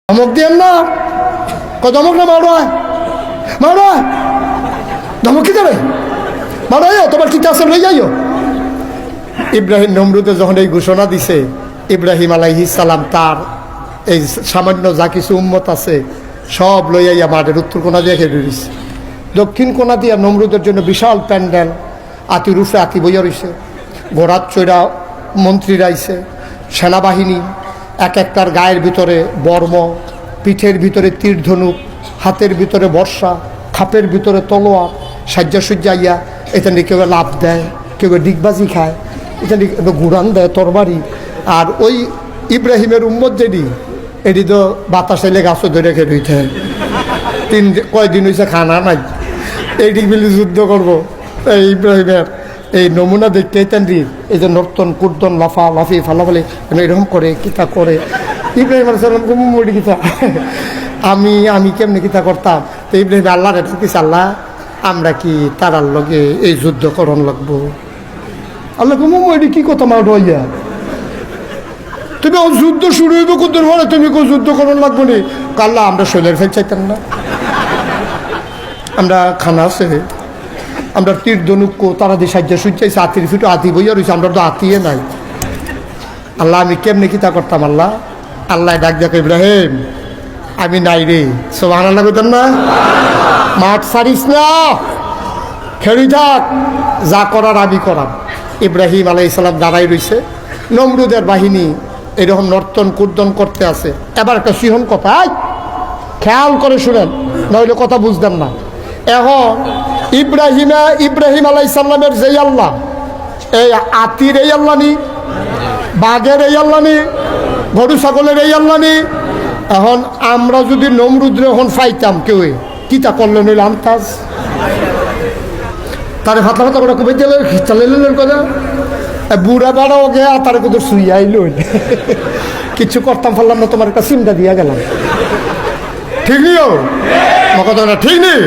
ধমক দিয়েন না, ধমক না মারো মারো, ধমক কি দেবে মারো, তোমার কি আছে লই যাইও। ইব্রাহিম নমরুদে যখন এই ঘোষণা দিছে, ইব্রাহিম আলাইহিস সালাম তার এই সামান্য যা কিছু উম্মত আছে সব লইয়া মাঠের উত্তর কোনা দিয়ে খেয়ে দিয়েছে। দক্ষিণ কোনা দিয়া নমরুদের জন্য বিশাল প্যান্ডেল, আতি রুফে আতি বইয়া রয়েছে, ঘোড়ার চৈরা মন্ত্রীরা আইছে, সেনাবাহিনী এক একটার গায়ের ভিতরে বর্ম, পিঠের ভিতরে তীর ধনুক, হাতের ভিতরে বর্ষা, খাপের ভিতরে তলোয়ার, সাজ্জা সুজ্জাইয়া এটা নিয়ে কেউ লাভ দেয়, কেউ ডিগবাজি খায়, এটা নিয়ে ঘুরান দেয় তরবারি। আর ওই ইব্রাহিমের উম্মত যেটি এটি তো বাতাসে লেগে গাছও ধরে খেয়ে রইতে কয়দিন হয়েছে খানা নাই, এইটি মিলে যুদ্ধ করবো। এই ইব্রাহিমের এই নমুনা দেখতে তেন্দ্রি এই যে নর্তন কুর্তন লাফা লাফি ফালাফালি এরকম করে কিতা করে ইব্রাহিম আলাইহিস কিতা আমি কেমনি কিতা করতাম। তো ইব্রাহিম আল্লাহর কিছু আল্লাহ আমরা কি তারার লগে এই যুদ্ধ করণ লাগবো। আল্লাহ এটি কি কথা মা রইয়া তুমি যুদ্ধ শুরু হইব কুদ্দুর পরে তুমি কেউ যুদ্ধ করণ লাগবো নি। কাল্লা আমরা শৈলের ফেল চাইতাম না, আমরা খানা আছে, আমরা তীর ধনুক তারা দিয়ে সাহায্য সুচাইছে, আতির ফিটো আতি বইয়া রয়েছে, আমরা তো আতিয়ে নাই। আল্লাহ আমি কেমনি কিতা করতাম। আল্লাহ আল্লাহ ডাক দেখো ইব্রাহিম আমি নাই রে, সুবহানাল্লাহ বলতেন না, মাঠ ছাড়িস না, খেলি থাক, যা করার আমি করাম। ইব্রাহিম আলাইহিস সালাম দাঁড়াই রয়েছে, নমরুদের বাহিনী এরকম নর্তন কুর্দন করতে আছে। এবার একটা সিহন কথা খেয়াল করে শুনেন, নইলে কথা বুঝতেন না। এখন ইব্রাহিম আলাইহিস সালামের যেই আল্লাহ, এই আতির এই আল্লাহ নি, বাঘের এই আল্লাহ নি, গরু ছাগলের এই আল্লাহ নি। এখন আমরা যদি নমরুদ্রে এখন পাইতাম কেউ কিতা করলে নইলে আমতাজ তারে ফাতা ফাতা করে কবে চালাইলেন কথা বুড়া বাড়াও গেয়া তার কোথাও শুই আইল কিছু করতাম পারলাম না, তোমার একটা চিন্তা দিয়া গেলাম। ঠিক নিও কথা ঠিক নেই।